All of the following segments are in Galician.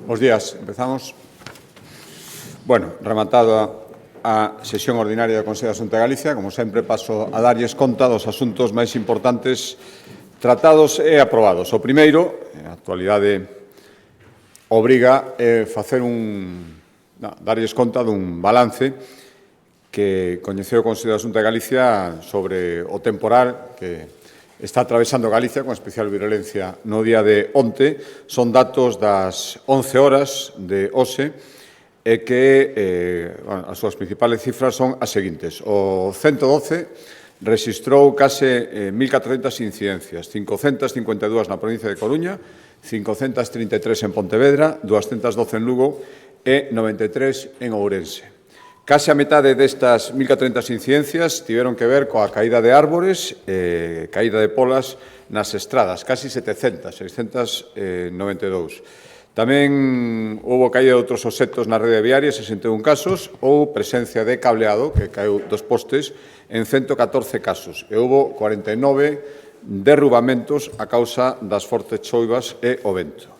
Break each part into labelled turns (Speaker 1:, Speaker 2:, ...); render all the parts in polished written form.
Speaker 1: Bos días. Empezamos. Bueno, rematada a sesión ordinaria do Consello da Xunta de Galicia, como sempre paso a darlles conta dos asuntos máis importantes tratados e aprobados. O primeiro, a actualidade obriga darlles conta dun balance que coñeceu o Consello da Xunta de Galicia sobre o temporal que está atravesando Galicia con especial virulencia no día de onte. Son datos das 11 horas de hoxe e que as súas principales cifras son as seguintes. O 112 rexistrou case 1.400 incidencias, 552 na provincia de Coruña, 533 en Pontevedra, 212 en Lugo e 93 en Ourense. Case a metade destas 1.400 incidencias tiveron que ver coa caída de árbores, caída de polas nas estradas, casi 700, 692. Tamén houve caída de outros obxectos na rede viaria, 61 casos, ou presencia de cableado, que caeu dos postes, en 114 casos. E houve 49 derrubamentos a causa das fortes choivas e o vento.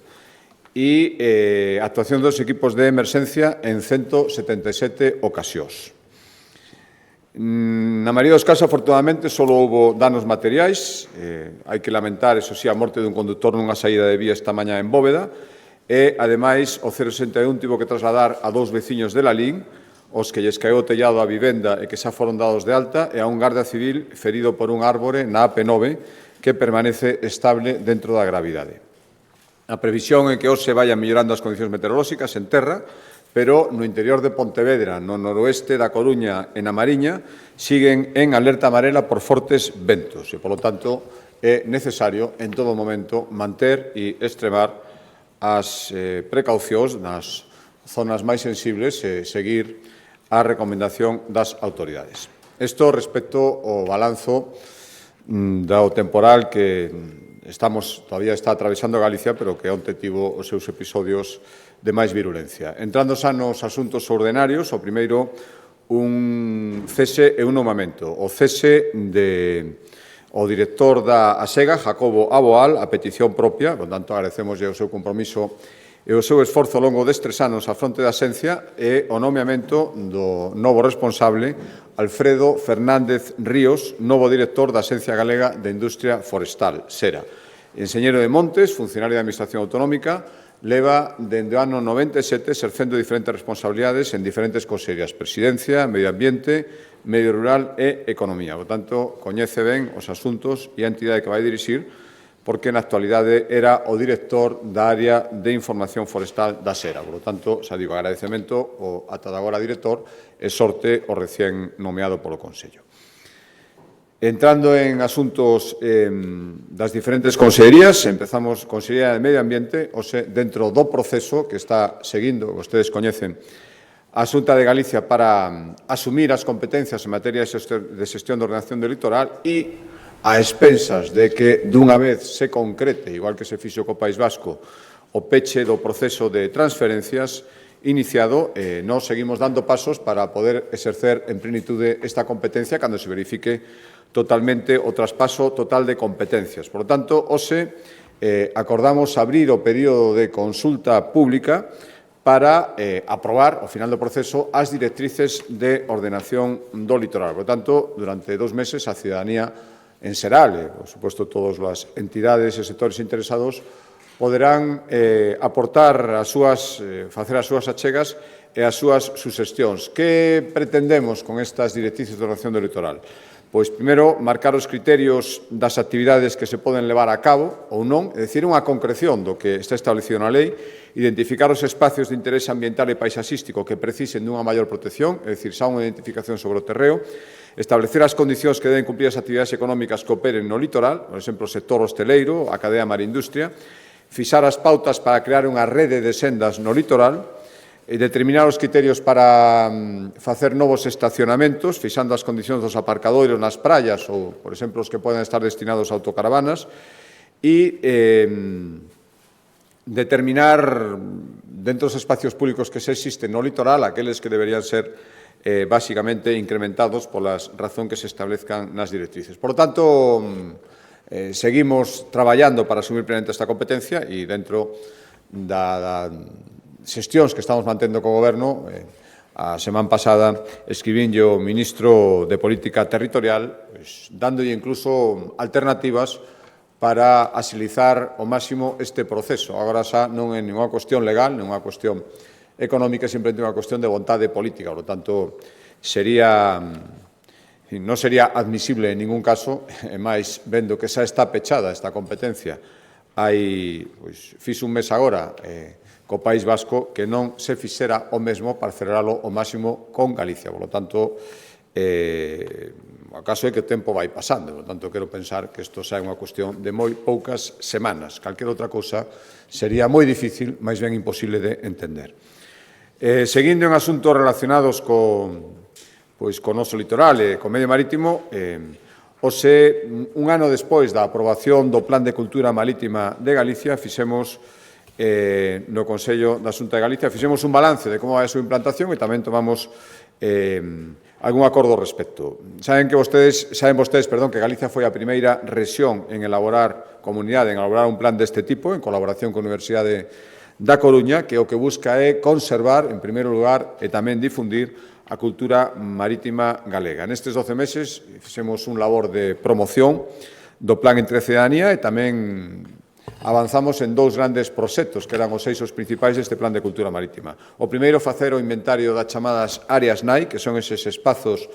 Speaker 1: E actuación dos equipos de emerxencia en 177 ocasións. Na maioría dos casos, afortunadamente, só houve danos materiais. Hai que lamentar, eso sí, a morte dun conductor nunha saída de vía esta mañá en Bóveda. E, ademais, o 061 tivo que trasladar a dous veciños de Lalín, os que lles caeu o tellado á vivenda e que xa foron dados de alta, e a un garda civil ferido por un árbore na AP9 que permanece estable dentro da gravidade. A previsión é que hoxe vayan mellorando as condicións meteorolóxicas en terra, pero no interior de Pontevedra, no noroeste da Coruña e na Mariña, siguen en alerta amarela por fortes ventos e, polo tanto, é necesario en todo momento manter e extremar as precaucións nas zonas máis sensibles e seguir a recomendación das autoridades. Isto respecto ao balanzo do temporal que todavía está atravesando Galicia, pero que onte tivo os seus episodios de máis virulencia. Entrando xa nos asuntos ordinarios, o primeiro, un cese e un nomamento. O cese o director da ASEGA, Jacobo Aboal, a petición propia, por tanto, agradecemoslle o seu compromiso e o seu esforzo ao longo destes anos á fronte da Xencia, e o nomeamento do novo responsable, Alfredo Fernández Ríos, novo director da Axencia Galega de Industria Forestal, SERA. Enxeñeiro de Montes, funcionario da Administración Autonómica, leva dende o ano 97 exercendo diferentes responsabilidades en diferentes consellerías: Presidencia, Medio Ambiente, Medio Rural e Economía. Por tanto, coñece ben os asuntos e a entidade que vai dirixir, porque na actualidade era o director da área de información forestal da SERA. Por lo tanto, xa digo, agradecemento ao ata de agora director e sorte o recén nomeado polo Consello. Entrando en asuntos das diferentes consellerías, empezamos Consellería de Medio Ambiente, dentro do proceso que está seguindo, vostedes coñecen, a Xunta de Galicia para asumir as competencias en materia de xestión de ordenación do litoral e a expensas de que dunha vez se concrete, igual que se fixo co País Vasco, o peche do proceso de transferencias iniciado, nós seguimos dando pasos para poder exercer en plenitude esta competencia cando se verifique totalmente o traspaso total de competencias. Por lo tanto, hoxe acordamos abrir o período de consulta pública para aprobar, ao final do proceso, as directrices de ordenación do litoral. Por lo tanto, durante 2 meses, a ciudadanía en Seral, e, por suposto, todas as entidades e sectores interesados poderán aportar facer as súas achegas e as súas suxestións. Que pretendemos con estas directrices de ordenación do litoral? Pois, primeiro, marcar os criterios das actividades que se poden levar a cabo ou non, é dicir, unha concreción do que está establecido na lei, identificar os espacios de interese ambiental e paisaxístico que precisen dunha maior protección, é dicir, xa unha identificación sobre o terreo, establecer as condicións que deben cumprir as actividades económicas que operen no litoral, por exemplo, o sector hosteleiro, a cadea marindustria, fixar as pautas para crear unha rede de sendas no litoral, e determinar os criterios para facer novos estacionamentos, fixando as condicións dos aparcadoiros nas praias ou, por exemplo, os que poden estar destinados a autocaravanas, e determinar, dentro dos espacios públicos que se existen no litoral, aqueles que deberían ser básicamente incrementados pola razón que se establezcan nas directrices. Por lo tanto, seguimos traballando para asumir plenamente esta competencia e dentro xestións que estamos mantendo co Goberno, a semana pasada escribinlle o ministro de Política Territorial, dándolle incluso alternativas para axilizar ao máximo este proceso. Agora xa non é ninguna cuestión legal, non é unha cuestión económica, é simplemente unha cuestión de vontade política. Por lo tanto, non sería admisible en ningún caso, e máis vendo que xa está pechada esta competencia. Fixo un mes agora co País Vasco que non se fixera o mesmo para aceleralo ao máximo con Galicia. Por lo tanto, o caso é que o tempo vai pasando. Por lo tanto, quero pensar que isto xa é unha cuestión de moi poucas semanas. Calquera outra cousa sería moi difícil, máis ben imposible de entender. Seguindo en asuntos relacionados co noso litoral e co medio marítimo, un ano despois da aprobación do Plan de Cultura Marítima de Galicia, fixemos no Consello da Xunta de Galicia, fixemos un balance de como vai a súa implantación e tamén tomamos algún acordo ao respecto. Saben vostedes, que Galicia foi a primeira rexión en elaborar un plan deste tipo, en colaboración con a Universidade da Coruña, que o que busca é conservar, en primeiro lugar, e tamén difundir a cultura marítima galega. Nestes 12 meses fixemos un labor de promoción do plan entre cidadanía e tamén avanzamos en dous grandes proxectos que eran os eixos principais deste plan de cultura marítima. O primeiro, facer o inventario das chamadas áreas NAI, que son eses espazos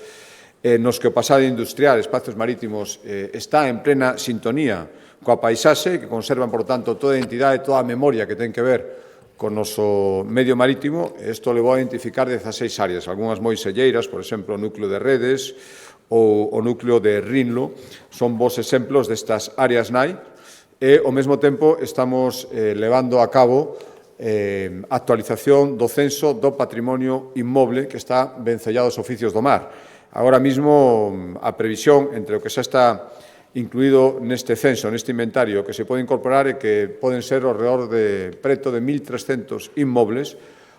Speaker 1: nos que o pasado industrial, espazos marítimos, está en plena sintonía coa paisaxe, que conservan, por tanto, toda a identidade, toda a memoria que ten que ver con o noso medio marítimo. Isto levou a identificar 16 áreas, algunhas moi selleiras, por exemplo, o núcleo de Redes ou o núcleo de Rinlo, son bons exemplos destas áreas NAI. E, ao mesmo tempo, estamos levando a cabo a actualización do censo do patrimonio inmoble que está vencellado aos oficios do mar. Agora mesmo, a previsión entre o que xa está incluído neste censo, neste inventario, que se pode incorporar é que poden ser ao redor de preto de 1.300 inmobles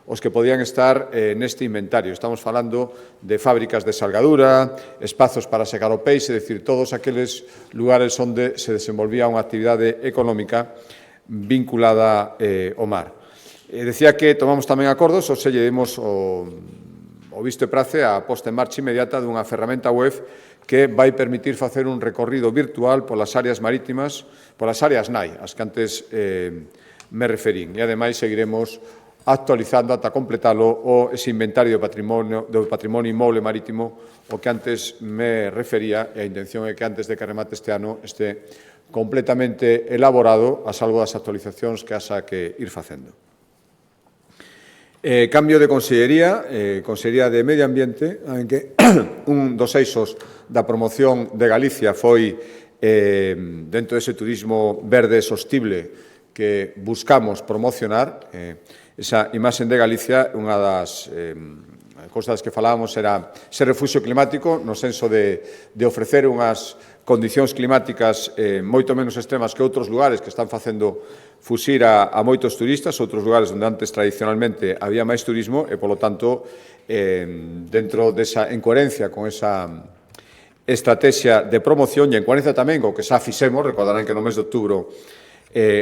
Speaker 1: os que podían estar neste inventario. Estamos falando de fábricas de salgadura, espazos para secar o peixe, é dicir, todos aqueles lugares onde se desenvolvía unha actividade económica vinculada ao mar. Decía que tomamos tamén acordos, ou se lle dimos o visto e prace a posta en marcha inmediata dunha ferramenta web que vai permitir facer un recorrido virtual polas áreas marítimas, polas áreas NAI, as que antes me referín. E, ademais, seguiremos actualizando ata completalo ese inventario do patrimonio inmoble marítimo, o que antes me refería, e a intención é que antes de que remate este ano este completamente elaborado, a salvo das actualizacións que haxa que ir facendo. Cambio de consellería, Consellería de Medio Ambiente, en que un dos eixos da promoción de Galicia foi dentro dese turismo verde e sostible que buscamos promocionar. Esa imaxe de Galicia, unha das cousas que falábamos era ser refuxio climático, no senso de ofrecer unhas condicións climáticas moito menos extremas que outros lugares que están facendo fuxir a moitos turistas, outros lugares onde antes tradicionalmente había máis turismo e, polo tanto, dentro desa encoherencia con esa estrategia de promoción e en coherencia tamén co que xa fixemos, recordarán que no mes de outubro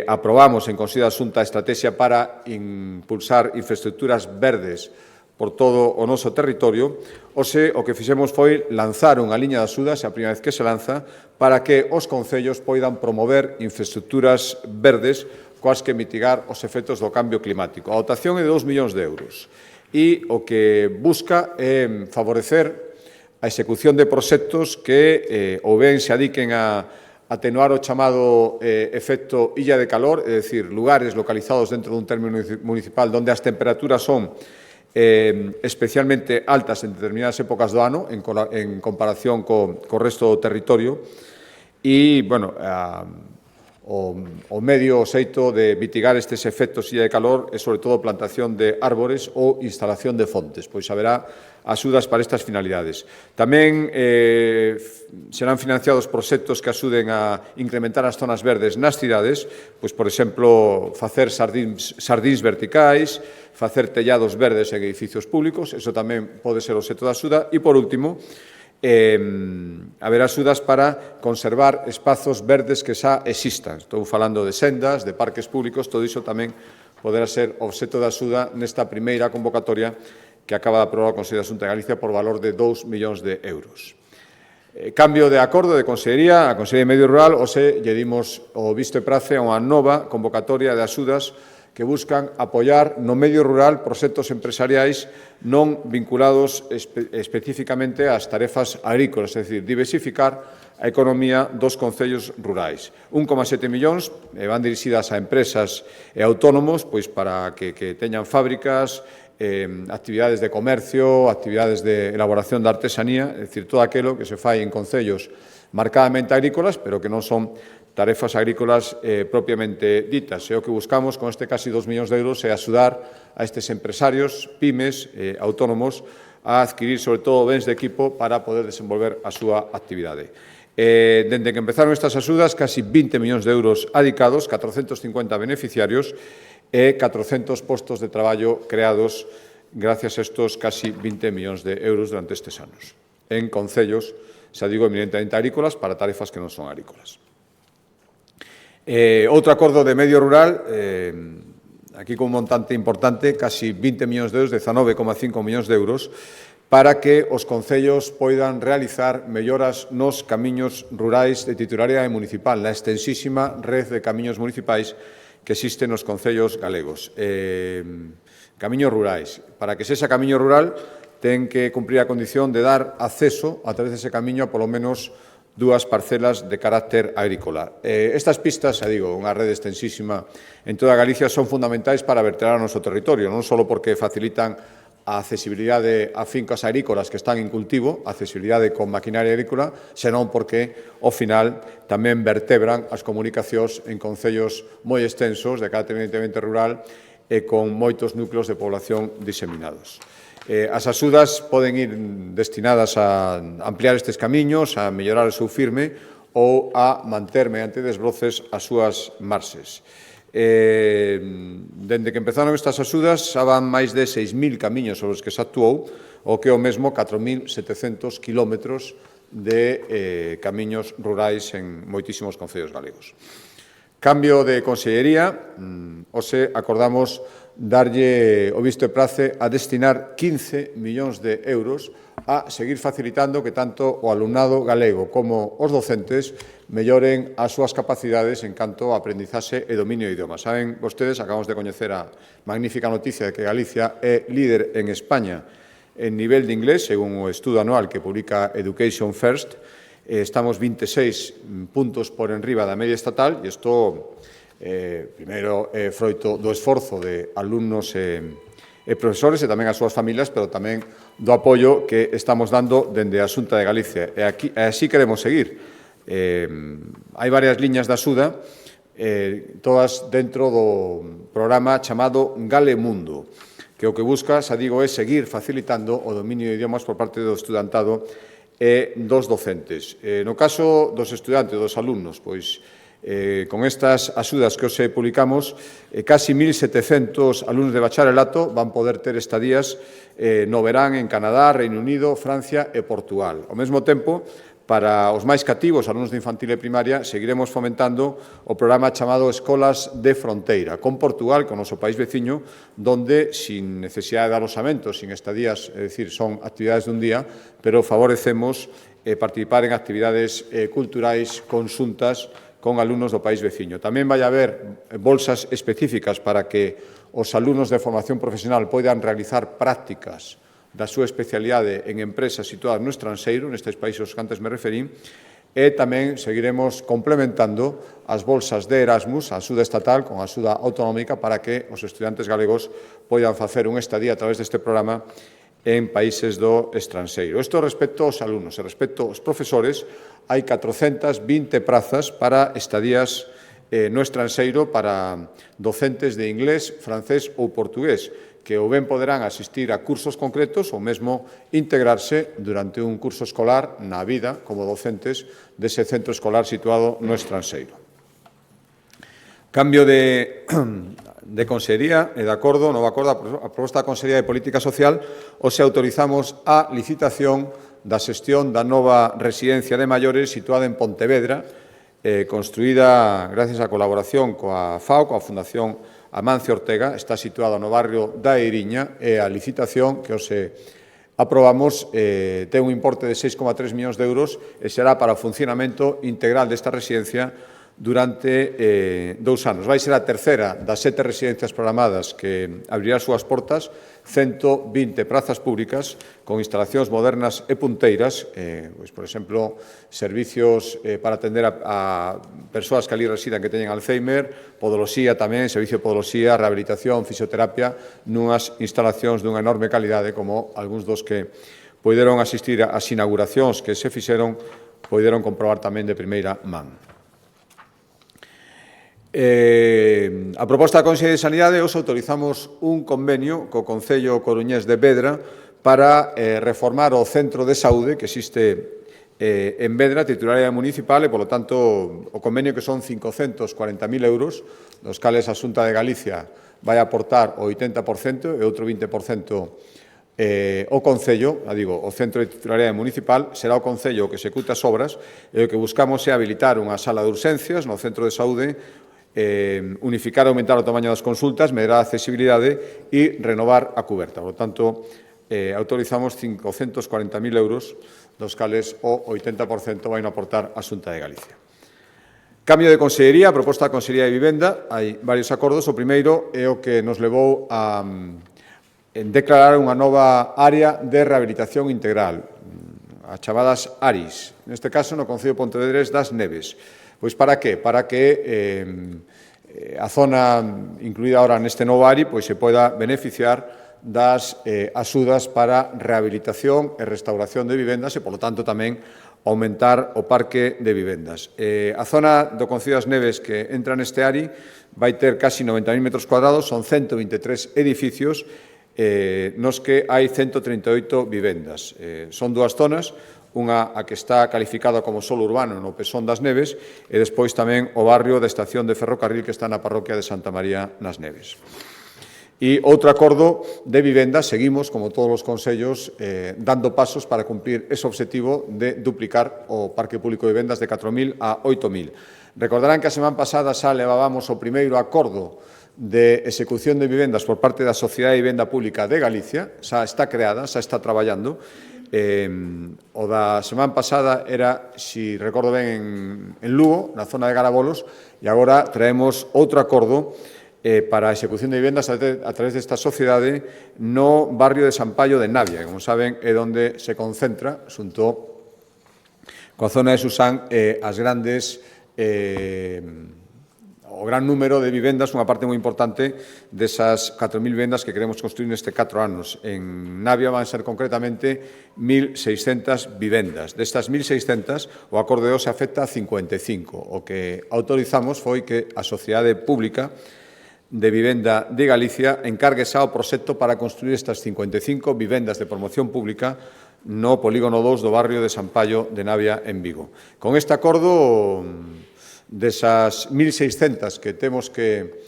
Speaker 1: aprobamos en Consello da Xunta a estrategia para impulsar infraestructuras verdes por todo o noso territorio. O que fixemos foi lanzar unha liña de axudas, a primeira vez que se lanza, para que os concellos poidan promover infraestructuras verdes coas que mitigar os efectos do cambio climático. A dotación é de 2 millóns de euros e o que busca é favorecer a execución de proxectos que ou ben se adiquen a atenuar o chamado efecto illa de calor, é dicir, lugares localizados dentro dun término municipal onde as temperaturas son especialmente altas en determinadas épocas do ano en comparación co resto do territorio e, o medio xeito de mitigar estes efectos illa de calor é, sobre todo, plantación de árbores ou instalación de fontes, pois haberá axudas para estas finalidades. Tamén serán financiados proxectos que axuden a incrementar as zonas verdes nas cidades, pois, por exemplo, facer sardíns verticais, facer tellados verdes en edificios públicos, eso tamén pode ser obxecto de axuda. E, por último, haber axudas para conservar espazos verdes que xa existan. Estou falando de sendas, de parques públicos, todo iso tamén poderá ser obxecto de axuda nesta primeira convocatoria que acaba de aprobar o Consello de Xunta de Galicia por valor de 2 millóns de euros. Cambio de acordo de Consellería, a Consellería de Medio Rural, hoxe lle dimos o visto e prace a unha nova convocatoria de axudas que buscan apoiar no medio rural proxectos empresariais non vinculados especificamente ás tarefas agrícolas, é dicir, diversificar a economía dos concellos rurais. 1,7 millóns van dirixidas a empresas e autónomos pois para que teñan fábricas, actividades de comercio, actividades de elaboración de artesanía, é dicir, todo aquilo que se fai en concellos marcadamente agrícolas, pero que non son tarefas agrícolas propiamente ditas. E o que buscamos con este casi 2 millóns de euros é axudar a estes empresarios, pymes, autónomos, a adquirir, sobre todo, bens de equipo para poder desenvolver a súa actividade. Dende que empezaron estas axudas, casi 20 millóns de euros adicados, 450 beneficiarios e 400 postos de traballo creados gracias a estos casi 20 millóns de euros durante estes anos, en concellos, xa digo, eminentemente agrícolas para tarefas que non son agrícolas. Outro acordo de medio rural, aquí con un montante importante, casi 20 millóns de euros, 19,5 millóns de euros, para que os concellos poidan realizar melloras nos camiños rurais de titularidade municipal, na extensísima red de camiños municipais que existen nos concellos galegos. Camiños rurais. Para que sexa camiño rural, ten que cumprir a condición de dar acceso a través dese camiño a polo menos 2 parcelas de carácter agrícola. Estas pistas, xa digo, unha rede extensísima en toda Galicia, son fundamentais para vertebrar o noso territorio, non só porque facilitan a accesibilidade a fincas agrícolas que están en cultivo, a accesibilidade con maquinaria agrícola, senón porque, ao final, tamén vertebran as comunicacións en concellos moi extensos, de carácter evidentemente rural, e con moitos núcleos de población diseminados. As axudas poden ir destinadas a ampliar estes camiños, a mellorar o seu firme ou a manter mediante desbroces as súas marxes. Dende que empezaron estas axudas, xa van máis de 6.000 camiños sobre os que se actuou, o que é o mesmo 4.700 kilómetros de camiños rurais en moitísimos concellos galegos. Cambio de consellería, hoxe acordamos darlle o visto e prace a destinar 15 millóns de euros a seguir facilitando que tanto o alumnado galego como os docentes melloren as súas capacidades en canto a aprendizaxe e dominio de idiomas. Saben vostedes, acabamos de coñecer a magnífica noticia de que Galicia é líder en España en nivel de inglés, según o estudo anual que publica Education First. Estamos 26 puntos por enriba da media estatal e isto primeiro froito do esforzo de alumnos e profesores e tamén as súas familias, pero tamén do apoio que estamos dando dende a Xunta de Galicia. E así queremos seguir. Hai varias liñas de axuda, todas dentro do programa chamado Galemundo, que o que busca, xa digo, é seguir facilitando o dominio de idiomas por parte do estudantado e dos docentes. No caso dos estudantes, dos alumnos, pois, con estas axudas que hoxe publicamos, casi 1.700 alumnos de bacharelato van poder ter estadías no verán en Canadá, Reino Unido, Francia e Portugal. Ao mesmo tempo, para os máis cativos, alumnos de infantil e primaria, seguiremos fomentando o programa chamado Escolas de Fronteira, con Portugal, con o noso país veciño, donde, sin necesidade de aloxamento, sin estadías, é dicir, son actividades dun día, pero favorecemos participar en actividades culturais conxuntas con alumnos do país veciño. Tamén vai haber bolsas específicas para que os alumnos de formación profesional poidan realizar prácticas da súa especialidade en empresas situadas no estranxeiro, nestes países que antes me referín, e tamén seguiremos complementando as bolsas de Erasmus, a axuda estatal con a axuda autonómica para que os estudantes galegos poidan facer un estadía a través deste programa en países do estranxeiro. Isto respecto aos alumnos e respecto aos profesores, hai 420 prazas para estadías no estranxeiro para docentes de inglés, francés ou portugués, que ou ben poderán asistir a cursos concretos ou mesmo integrarse durante un curso escolar na vida como docentes dese centro escolar situado no estranxeiro. Cambio de Consellería e de acordo, novo acordo, a proposta da Consellería de Política Social, hoxe autorizamos a licitación da xestión da nova residencia de maiores situada en Pontevedra, construída gracias á colaboración coa FAO, coa Fundación Amancio Ortega, está situada no barrio da Eiriña, e a licitación que hoxe aprobamos ten un importe de 6,3 millóns de euros e será para o funcionamento integral desta residencia durante 2 anos. Vai ser a terceira das 7 residencias programadas que abrirá as súas portas, 120 prazas públicas con instalacións modernas e punteiras, por exemplo, servicios para atender a persoas que ali residan que teñen Alzheimer, podoloxía tamén, servicio de podoloxía, rehabilitación, fisioterapia, nunhas instalacións dunha enorme calidade como algúns dos que poideron asistir ás inauguracións que se fixeron, poideron comprobar tamén de primeira man. A proposta da Consellería de Sanidade, hoxe autorizamos un convenio co Concello coruñés de Vedra para reformar o centro de saúde que existe en Vedra, titularidade municipal, e, polo tanto, o convenio que son 540.000 euros, dos cales a Xunta de Galicia vai aportar o 80% e outro 20% o Concello, o centro de titularidade municipal, será o Concello que executa as obras, e o que buscamos é habilitar unha sala de urxencias no centro de saúde, unificar e aumentar o tamaño das consultas, mellorar a accesibilidade e renovar a cuberta. Por tanto, autorizamos 540.000 euros, dos cales o 80% vai aportar a Xunta de Galicia. Cambio de consellería, a proposta da Consellería de Vivenda, hai varios acordos. O primeiro é o que nos levou a declarar unha nova área de rehabilitación integral, as chamadas ARIs, neste caso no Concello de Pontevedrés das Neves. Pois para que? Para que a zona incluída ahora neste novo ARI se poida beneficiar das axudas para rehabilitación e restauración de vivendas e, polo tanto, tamén aumentar o parque de vivendas. A zona do Concello das Neves que entra neste ARI vai ter casi 90.000 metros cuadrados, son 123 edificios nos que hai 138 vivendas. Son dúas zonas, unha a que está calificada como solo urbano no Pesón das Neves e despois tamén o barrio da estación de ferrocarril que está na parroquia de Santa María nas Neves. E outro acordo de vivenda, seguimos, como todos os concellos, dando pasos para cumplir ese objetivo de duplicar o parque público de vivendas de 4.000 a 8.000. Recordarán que a semana pasada xa levábamos o primeiro acordo de execución de vivendas por parte da Sociedade de Vivenda Pública de Galicia, xa está creada, xa está traballando. O da semana pasada era, se recordo ben, en Lugo, na zona de Garabolos, e agora traemos outro acordo para a execución de vivendas a través desta sociedade no barrio de Sampaio de Navia, que, como saben, é onde se concentra, xunto coa zona de Susán, as grandes o gran número de vivendas, unha parte moi importante desas 4.000 vivendas que queremos construir neste 4 anos. En Navia van ser concretamente 1.600 vivendas. Destas 1.600, o acordo de hoxe afecta a 55. O que autorizamos foi que a Sociedade Pública de Vivenda de Galicia encargue xa o proxecto para construir estas 55 vivendas de promoción pública no polígono 2 do barrio de Sampaio de Navia en Vigo. Con este acordo, desas 1.600 que temos que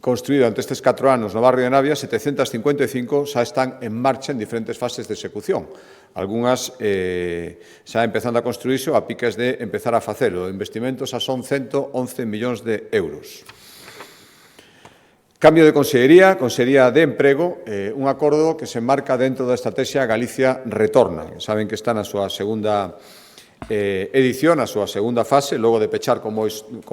Speaker 1: construir durante estes 4 anos no barrio de Navia, 755 xa están en marcha en diferentes fases de execución. Algúnas xa empezando a construirse ou a piques de empezar a facelo. O investimento xa son 111 millóns de euros. Cambio de Consellería, Consellería de Emprego, un acordo que se enmarca dentro da estrategia Galicia Retorna. Saben que está na súa segunda edición, a súa segunda fase, logo de pechar con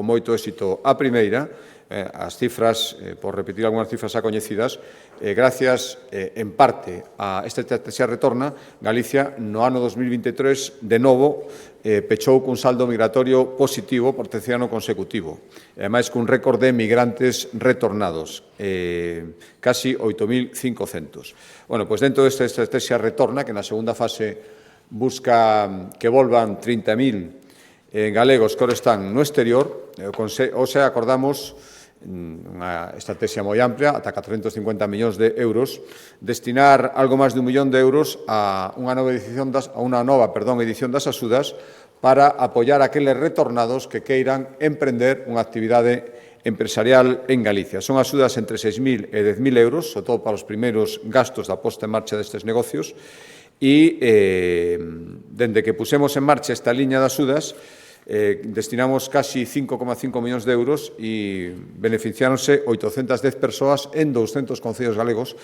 Speaker 1: moito éxito a primeira. As cifras, por repetir algunhas cifras xa coñecidas, gracias en parte a esta estrategia Retorna, Galicia no ano 2023 de novo pechou cun saldo migratorio positivo por terceiro ano consecutivo, e ademais cun récord de migrantes retornados, casi 8.500. Bueno, pois dentro desta estrategia Retorna, que na segunda fase busca que volvan 30.000 galegos que ahora están no exterior, hoxe acordamos unha estrategia moi amplia, ata 450 millóns de euros, destinar algo máis de 1 millón de euros a unha nova edición das axudas para apoiar aqueles retornados que queiran emprender unha actividade empresarial en Galicia. Son axudas entre 6.000 e 10.000 euros, sobre todo para os primeiros gastos da posta en marcha destes negocios, e dende que pusemos en marcha esta liña de axudas, destinamos casi 5,5 millóns de euros e beneficiáronse 810 persoas en 200 concellos galegos,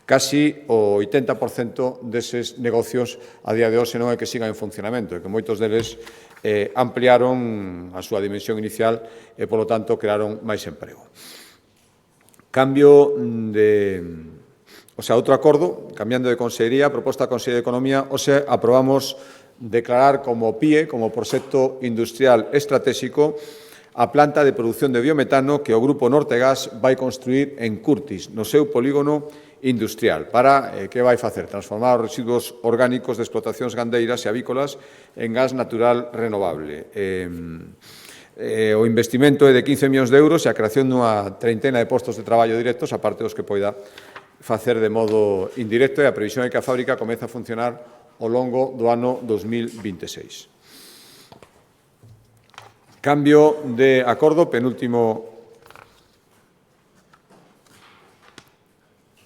Speaker 1: casi o 80% deses negocios a día de hoxe non é que sigan en funcionamento, e que moitos deles ampliaron a súa dimensión inicial e, polo tanto, crearon máis emprego. Outro acordo, cambiando de consellería, proposta da Consellería de Economía, aprobamos declarar como PIE, como proxecto industrial estratégico, a planta de produción de biometano que o Grupo Nortegas vai construir en Curtis, no seu polígono industrial, para que vai facer? Transformar os residuos orgánicos de explotacións gandeiras e avícolas en gas natural renovable. O investimento é de 15 millóns de euros e a creación dunha treintena de postos de traballo directos, aparte dos que poida facer de modo indirecto, e a previsión é que a fábrica comece a funcionar ao longo do ano 2026. Cambio de acordo, penúltimo...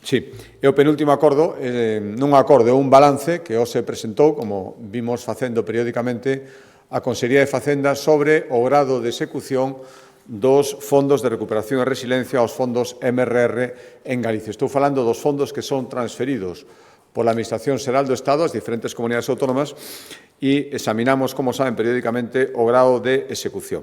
Speaker 1: Sí, é o penúltimo acordo, nun acordo, un balance que hoxe presentou, como vimos facendo periódicamente, a Consellería de Facenda sobre o grado de execución dos fondos de recuperación e resiliencia aos fondos MRR en Galicia. Estou falando dos fondos que son transferidos pola Administración Xeral do Estado ás diferentes comunidades autónomas e examinamos, como saben, periódicamente o grado de execución.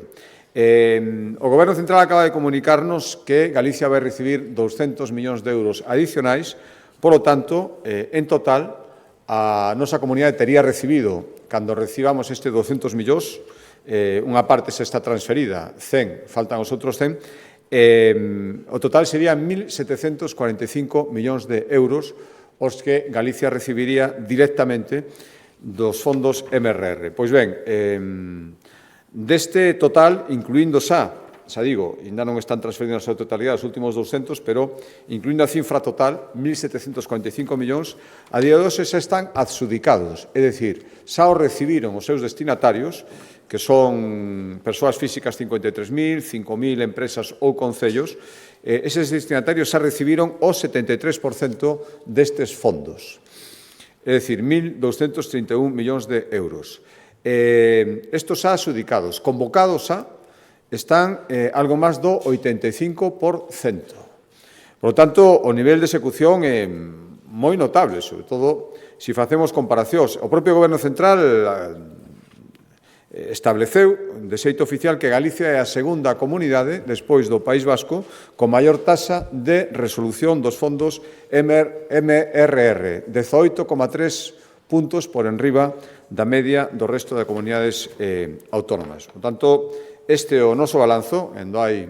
Speaker 1: O Goberno Central acaba de comunicarnos que Galicia vai recibir 200 millóns de euros adicionais, polo tanto, en total, a nosa comunidade tería recibido, cando recibamos este 200 millóns, unha parte se está transferida, 100, faltan os outros 100, o total sería 1.745 millóns de euros os que Galicia recibiría directamente dos fondos MRR. Pois ben, deste total, incluindo xa digo, ainda non están transferidos na súa totalidade os últimos 200, pero incluindo a cifra total, 1.745 millóns, a día de hoxe xa están adxudicados, é dicir, xa os recibiron os seus destinatarios, que son persoas físicas 53.000, 5.000 empresas ou concellos. Eses destinatarios xa recibiron o 73% destes fondos, é dicir, 1.231 millóns de euros. Estos xa adxudicados, convocados xa, están algo máis do 85%. Por lo tanto, o nivel de execución é moi notable, sobre todo se facemos comparacións. O propio Goberno Central estableceu de xeito oficial que Galicia é a segunda comunidade, despois do País Vasco, con maior taxa de resolución dos fondos MRR, 18,3 puntos por enriba da media do resto de comunidades autónomas. Por tanto, este é o noso balanzo, endo hai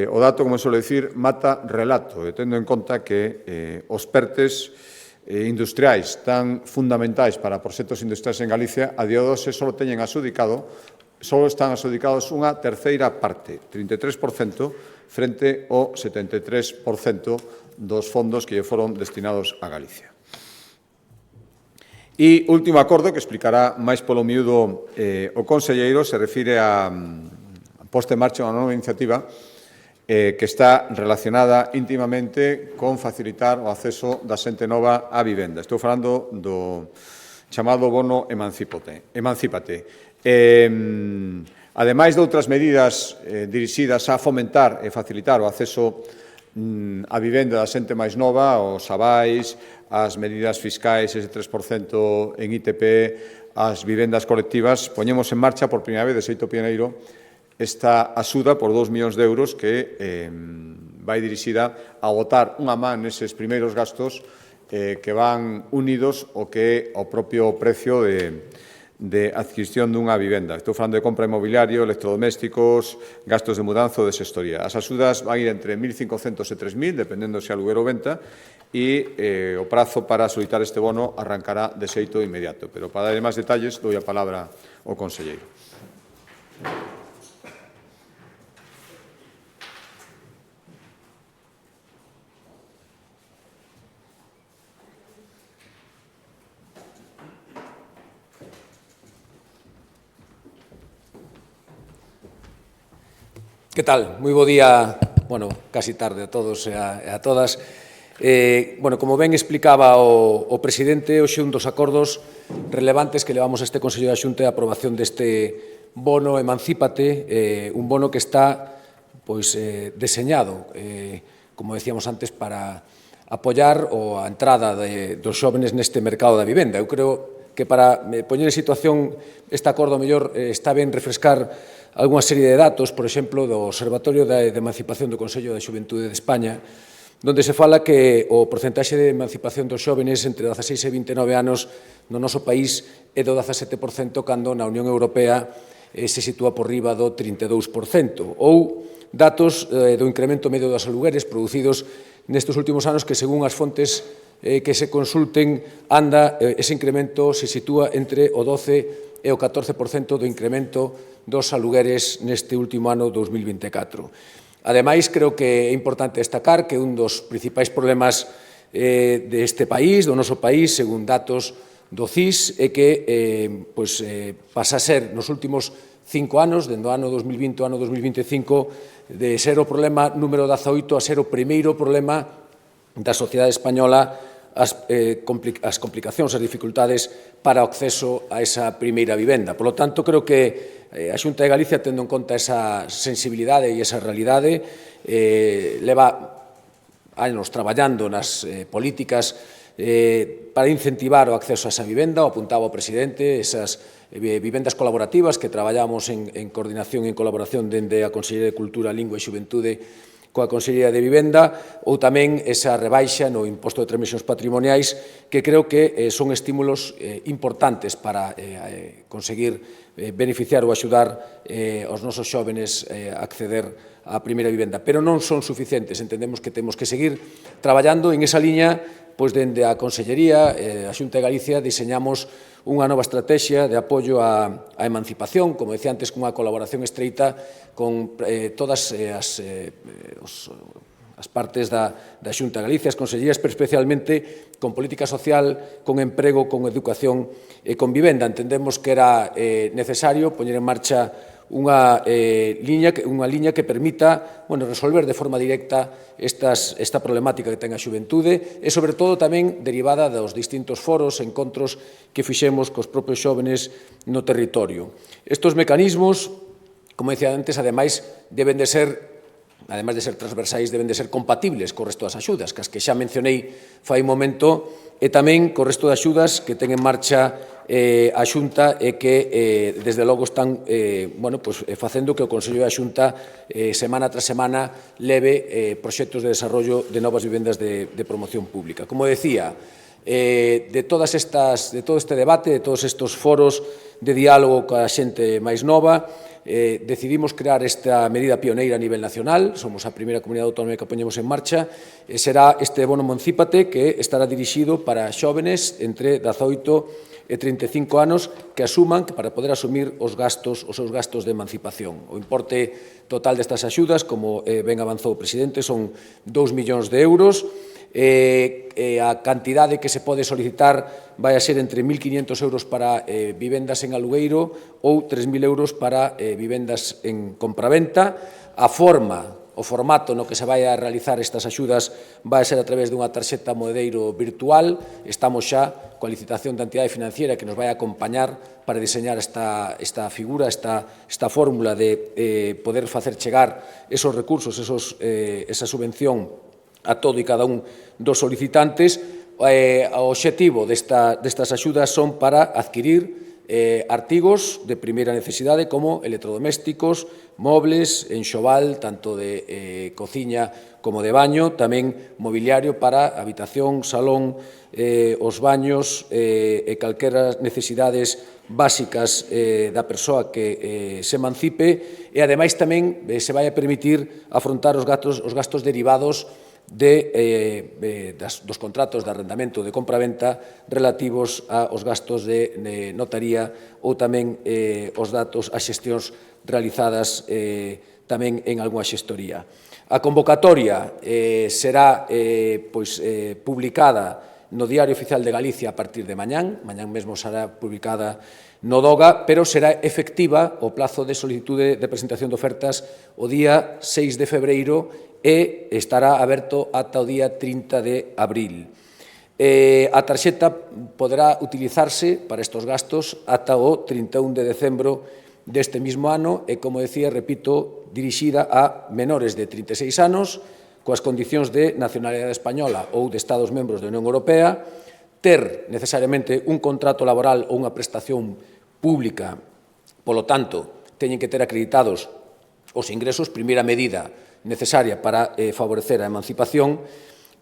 Speaker 1: o dato, como suele dicir, mata relato, e tendo en conta que os PERTES industriais tan fundamentais para proxectos industriais en Galicia, a día de hoxe só están adxudicados unha terceira parte, 33%, frente ao 73% dos fondos que foron destinados a Galicia. E último acordo, que explicará máis polo miúdo o conselleiro, se refire a posta en marcha unha nova iniciativa que está relacionada íntimamente con facilitar o acceso da xente nova á vivenda. Estou falando do chamado bono Emancípate. Ademais de outras medidas dirixidas a fomentar e facilitar o acceso á vivenda da xente máis nova, os avais, as medidas fiscais, ese 3% en ITP, as vivendas colectivas, poñemos en marcha por primeira vez de xeito pioneiro esta axuda por 2 millóns de euros que vai dirixida a botar unha man neses primeiros gastos que van unidos ao que é o propio precio de adquisición dunha vivenda. Estou falando de compra inmobiliario, electrodomésticos, gastos de mudanza ou de xestoría. As axudas van ir entre 1.500 e 3.000, dependendo se aluguer ou venta, e o prazo para solicitar este bono arrancará de xeito inmediato. Pero para dar máis detalles, dou a palabra ao conselleiro.
Speaker 2: Que tal? Moi bo día, casi tarde a todos e a todas. Como ben explicaba o presidente, hoxe un dos acordos relevantes que levamos a este Consello da Xunta é a aprobación deste bono Emancípate, un bono que está deseñado, como decíamos antes, para apoiar a entrada dos xóvenes neste mercado da vivenda. Eu creo que para poñer en situación este acordo, mellor está ben refrescar algunha serie de datos, por exemplo, do Observatorio de Emancipación do Consello da Xuventude de España, onde se fala que o porcentaxe de emancipación dos xóvenes entre 16 e 29 anos no noso país é do 17%, cando na Unión Europea se sitúa por riba do 32%. Ou datos do incremento medio dos alugueres producidos nestes últimos anos que, según as fontes que se consulten, ese incremento se sitúa entre o 12 e o 14% do incremento dos alugueres neste último ano 2024. Ademais, creo que é importante destacar que un dos principais problemas deste país, do noso país, según datos do CIS, é que pasa a ser nos últimos 5 anos, dende o ano 2020 ao ano 2025, de ser o problema número 18 a ser o primeiro problema da sociedade española as complicacións, as dificultades para o acceso a esa primeira vivenda. Por lo tanto, creo que a Xunta de Galicia, tendo en conta esa sensibilidade e esa realidade, leva anos traballando nas políticas para incentivar o acceso a esa vivenda, o apuntaba o presidente, esas vivendas colaborativas que traballamos en coordinación e en colaboración dende a Consellería de Cultura, Lingua e Xuventude coa Consellería de Vivenda, ou tamén esa rebaixa no imposto de transmisións patrimoniais, que creo que son estímulos importantes para conseguir beneficiar ou axudar aos nosos xóvenes a acceder á primeira vivenda. Pero non son suficientes, entendemos que temos que seguir traballando en esa liña. Pois dende a Consellería, a Xunta de Galicia, diseñamos unha nova estrategia de apoio á emancipación, como decía antes, cunha colaboración estreita con todas as partes da Xunta de Galicia, as consellerías, pero especialmente con política social, con emprego, con educación e con vivenda. Entendemos que era necesario poñer en marcha unha liña que permita resolver de forma directa esta problemática que ten a xuventude e, sobre todo, tamén derivada dos distintos foros, encontros que fixemos cos propios xóvenes no territorio. Estes mecanismos, como decía antes, ademais de ser transversais, deben de ser compatibles co resto das axudas, que as que xa mencionei fai un momento, e tamén co resto das axudas que ten en marcha a Xunta e que, desde logo, están facendo que o Consello da Xunta, semana tras semana, leve proxectos de desarrollo de novas vivendas de promoción pública. Como decía, de todo este debate, de todos estes foros de diálogo coa xente máis nova, decidimos crear esta medida pioneira a nivel nacional, somos a primeira comunidade autónoma que poñemos en marcha, será este bono Emancípate, que estará dirixido para xóvenes entre 18 e 35 anos que asuman para poder asumir os seus gastos de emancipación. O importe total destas axudas, como ben avanzou o presidente, son 2 millóns de euros. A cantidade que se pode solicitar vai a ser entre 1.500 euros para vivendas en alugueiro ou 3.000 euros para vivendas en compraventa. O formato no que se vai a realizar estas axudas vai ser a través dunha tarxeta moedeiro virtual. Estamos xa coa licitación da entidade financiera que nos vai acompañar para diseñar esta figura, esta fórmula de poder facer chegar esos recursos, esa subvención a todo e cada un dos solicitantes. O obxectivo destas axudas son para adquirir artigos de primeira necesidade como electrodomésticos, mobles, enxoval, tanto de cociña como de baño, tamén mobiliario para habitación, salón, os baños e calquera necesidades básicas da persoa que se emancipe, e ademais tamén se vai a permitir afrontar os gastos derivados dos contratos de arrendamento de compraventa relativos aos gastos de notaría ou tamén as xestións realizadas tamén en algunha xestoría. A convocatoria será publicada no Diario Oficial de Galicia a partir de mañán mesmo será publicada no DOGA, pero será efectiva o plazo de solicitude de presentación de ofertas o día 6 de febreiro e estará aberto ata o día 30 de abril. A tarxeta poderá utilizarse para estes gastos ata o 31 de decembro deste mismo ano e, como decía, repito, dirixida a menores de 36 anos, coas condicións de nacionalidade española ou de Estados membros da Unión Europea, ter necesariamente un contrato laboral ou unha prestación pública, polo tanto, teñen que ter acreditados os ingresos, primeira medida necesaria para favorecer a emancipación.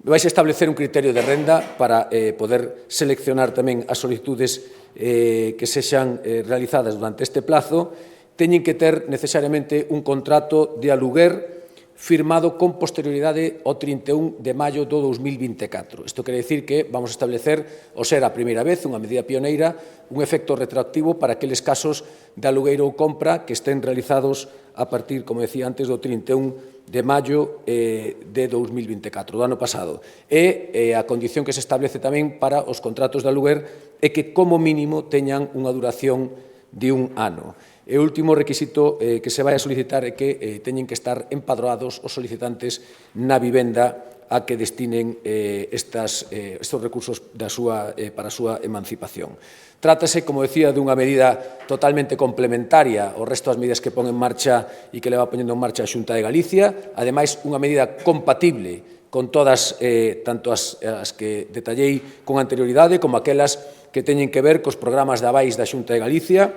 Speaker 2: Vais a establecer un criterio de renda para poder seleccionar tamén as solicitudes que sexan realizadas durante este plazo. Teñen que ter necesariamente un contrato de aluguer firmado con posterioridade ao 31 de maio do 2024. Isto quere dicir que vamos a establecer, ao ser a primeira vez, unha medida pioneira, un efecto retroactivo para aqueles casos de alugueiro ou compra que estén realizados a partir, como decía antes, do 31 de maio de 2024, do ano pasado. E a condición que se establece tamén para os contratos de aluguer é que, como mínimo, teñan unha duración de un ano. E o último requisito que se vai a solicitar é que teñen que estar empadroados os solicitantes na vivenda a que destinen estes recursos para a súa emancipación. Trátase, como decía, dunha medida totalmente complementaria ao resto das medidas que pon en marcha e que leva poñendo en marcha a Xunta de Galicia, ademais unha medida compatible con todas, tanto as que detallei con anterioridade como aquelas que teñen que ver cos programas de avais da Xunta de Galicia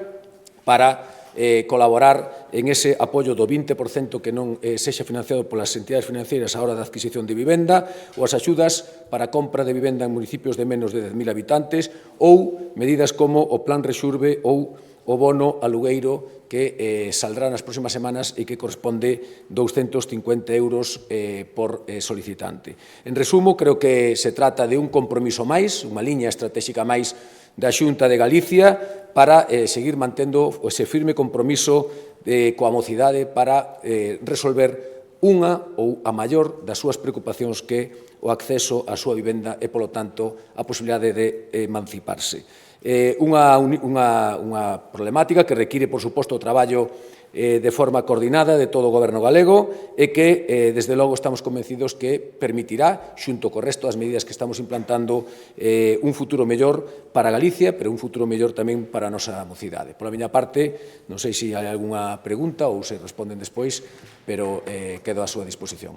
Speaker 2: para colaborar en ese apoio do 20% que non sexa financiado polas entidades financeiras á hora da adquisición de vivenda, ou as axudas para a compra de vivenda en municipios de menos de 10.000 habitantes, ou medidas como o Plan Rexurbe ou o bono alugueiro que saldrá nas próximas semanas e que corresponde 250 euros por solicitante. En resumo, creo que se trata de un compromiso máis, unha liña estratégica máis da Xunta de Galicia para seguir mantendo ese firme compromiso coa mocidade para resolver unha ou a maior das súas preocupacións que o acceso á súa vivenda e, polo tanto, a posibilidade de emanciparse. Unha problemática que require, por suposto, o traballo de forma coordinada de todo o Goberno galego e que, desde logo, estamos convencidos que permitirá, xunto co resto das medidas que estamos implantando, un futuro mellor para Galicia, pero un futuro mellor tamén para a nosa mocidade. Pola miña parte, non sei se hai algunha pregunta ou se responden despois, pero quedo á súa disposición.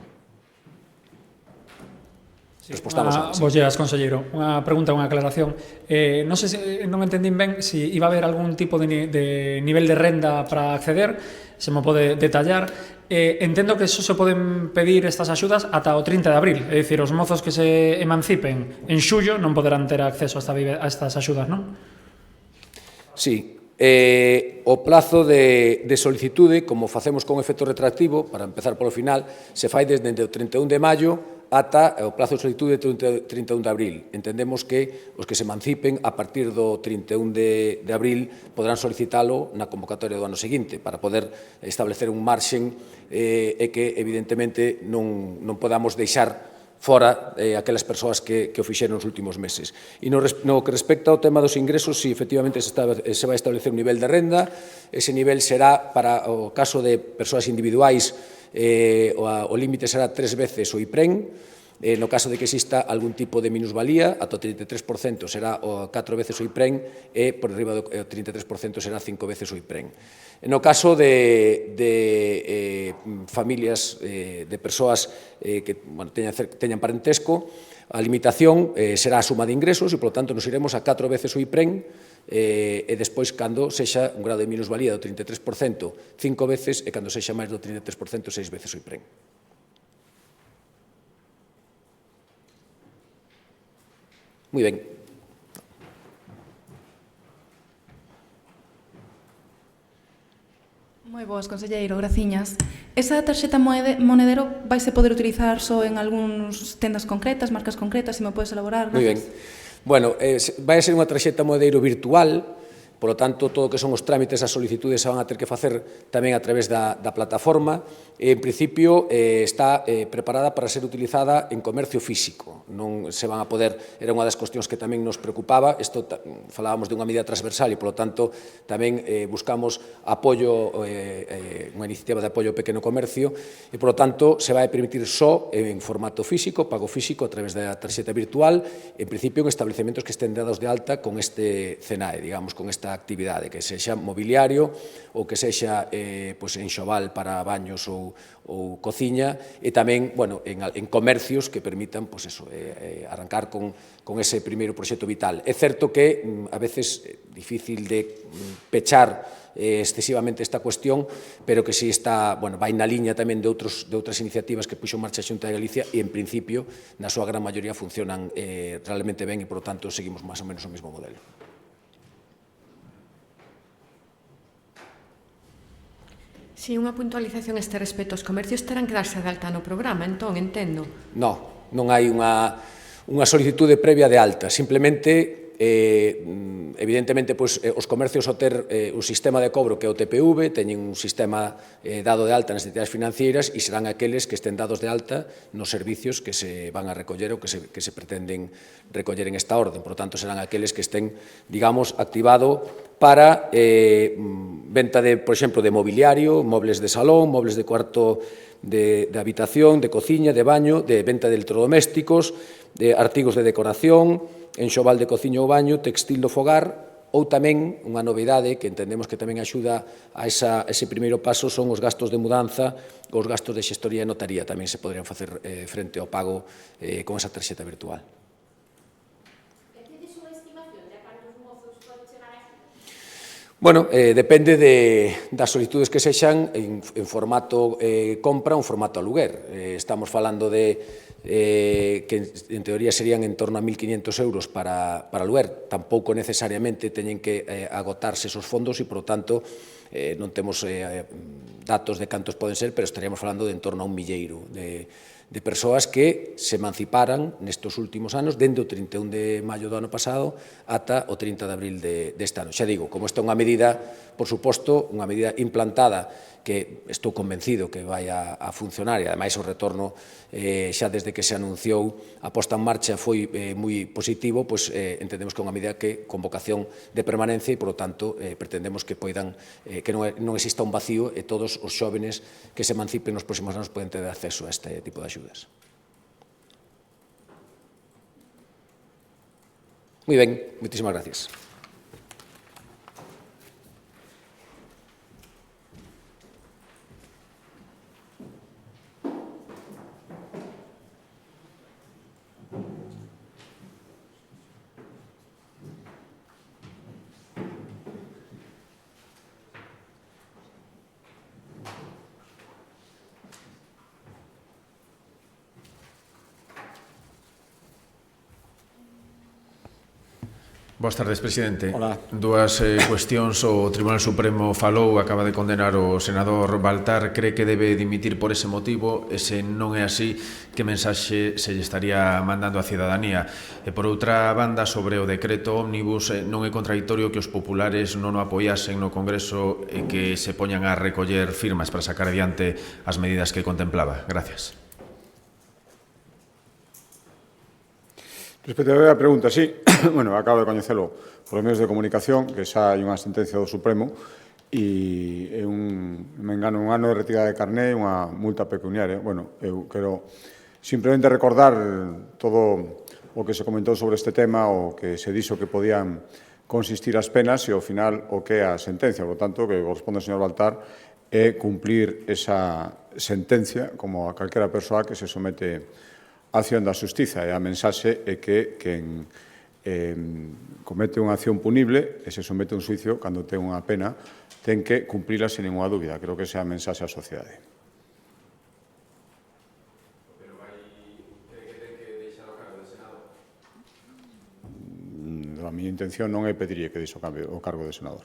Speaker 3: Vos llevas, conselleiro. Unha pregunta, unha aclaración. Non sei se non entendín ben se iba a haber algún tipo de nivel de renda para acceder, se me pode detallar. Entendo que só se poden pedir estas axudas ata o 30 de abril, é dicir, os mozos que se emancipen en xullo non poderán ter acceso a estas axudas, non?
Speaker 2: Sí. O plazo de solicitude, como facemos con efecto retroactivo, para empezar polo final, se fai desde o 31 de maio ata o plazo de solicitude de 31 de abril. Entendemos que os que se emancipen a partir do 31 de abril poderán solicitalo na convocatoria do ano seguinte para poder establecer un marxen e que, evidentemente, non podamos deixar fora aquelas persoas que o fixeron nos últimos meses. E no que respecta ao tema dos ingresos, si efectivamente se vai establecer un nivel de renda, ese nivel será, para o caso de persoas individuais, o límite será 3 veces o IPREN, no caso de que exista algún tipo de minusvalía, ata o 33% será 4 veces o IPREN e por arriba do 33% será 5 veces o IPREN. No caso de familias, de persoas que teñan parentesco, a limitación será a suma de ingresos e, polo tanto, nos iremos a 4 veces o IPREN e despois, cando sexa un grado de minusvalía do 33%, 5 veces, e cando sexa máis do 33%, 6 veces o IPREN. Moi ben.
Speaker 4: Moi boas, conselleiro, graciñas. Esa tarxeta monedero vaise poder utilizar só en algúns tendas concretas, marcas concretas, se me podes elaborar?
Speaker 2: Moi ben. Bueno, vai ser unha tarxeta monedero virtual, polo tanto, todo o que son os trámites, as solicitudes se van a ter que facer tamén a través da plataforma. En principio, está preparada para ser utilizada en comercio físico. Non se van a poder, era unha das cuestións que tamén nos preocupaba, isto falábamos de unha medida transversal e, polo tanto, tamén buscamos apoio, unha iniciativa de apoio ao pequeno comercio e, polo tanto, se vai permitir só en formato físico, pago físico, a través da tarxeta virtual, en principio en establecementos que estén dados de alta con este CENAE, digamos, con esta actividade, que sexa mobiliario ou que sexa enxoval para baños ou cociña, e tamén en comercios que permitan arrancar con ese primeiro proxecto vital. É certo que a veces é difícil de pechar excesivamente esta cuestión, pero que si está, vai na liña tamén de outras iniciativas que puxo en marcha a Xunta de Galicia e, en principio, na súa gran maioría funcionan realmente ben e, por tanto, seguimos máis ou menos o mesmo modelo.
Speaker 5: Si, unha puntualización a este respecto. Os comercios terán que darse de alta no programa, entón, entendo.
Speaker 2: Non hai unha solicitude previa de alta, simplemente evidentemente os comercios ao ter un sistema de cobro que é o TPV teñen un sistema dado de alta nas entidades financeiras e serán aqueles que estén dados de alta nos servicios que se van a recoller ou que se pretenden recoller en esta orden. Por tanto, serán aqueles que estén, digamos, activado para venta de, por exemplo, de mobiliario, mobles de salón, mobles de cuarto de habitación, de cociña, de baño, de venta de electrodomésticos, de artigos de decoración, enxoval de cociña ou baño, textil do fogar, ou tamén, unha novidade que entendemos que tamén axuda a ese primeiro paso, son os gastos de mudanza, os gastos de xestoría e notaría, tamén se poderían facer frente ao pago con esa tarxeta virtual.
Speaker 6: Tedes unha estimación de cantos mozos pode chegar a isto?
Speaker 2: Bueno, depende das solicitudes que sexan en formato compra ou en formato aluguer. Estamos falando de que en teoría serían en torno a 1.500 euros para aluguer. Tampouco necesariamente teñen que agotarse esos fondos e, por tanto, non temos datos de cantos poden ser, pero estaríamos falando de en torno a 1 milleiro de persoas que se emanciparan nestes últimos anos, dende o 31 de maio do ano pasado ata o 30 de abril deste ano. Xa digo, como esta é unha medida, por suposto, unha medida implantada que estou convencido que vai a funcionar e, ademais, o retorno xa desde que se anunciou a posta en marcha foi moi positivo, pois entendemos que é unha medida que con vocación de permanencia e, por lo tanto, pretendemos que poidan que non exista un vacío e todos os xóvenes que se emancipen nos próximos anos poden ter acceso a este tipo de axudas. Moi ben, moitísimas gracias.
Speaker 7: Boas tardes, presidente.
Speaker 1: Hola.
Speaker 7: Dúas cuestións. O Tribunal Supremo falou, acaba de condenar o senador Baltar. Cree que debe dimitir por ese motivo? E se non é así, que mensaxe se lle estaría mandando á cidadanía? E por outra banda, sobre o decreto ómnibus, non é contradictorio que os populares non o apoiasen no Congreso e que se poñan a recoller firmas para sacar adiante as medidas que contemplaba? Gracias.
Speaker 1: Respecto a pregunta, sí, bueno, acabo de coñecelo por medios de comunicación, que xa hai unha sentencia do Supremo e me engano, un ano de retirada de carné e unha multa pecuniaria. Bueno, eu quero simplemente recordar todo o que se comentou sobre este tema, o que se dixo que podían consistir as penas e, ao final, o que é a sentencia. Por tanto, que corresponde ao señor Baltar é cumplir esa sentencia como a calquera persoa que se somete a acción da xustiza, e a mensaxe é que quen comete unha acción punible e se somete a un xuicio cando ten unha pena ten que cumplila sin ninguna dúbida. Creo que esa é a mensaxe á sociedade.
Speaker 7: Pero cree que ten que deixar o cargo de senador?
Speaker 1: A miña intención non é pedirlle que deixe o cargo de senador.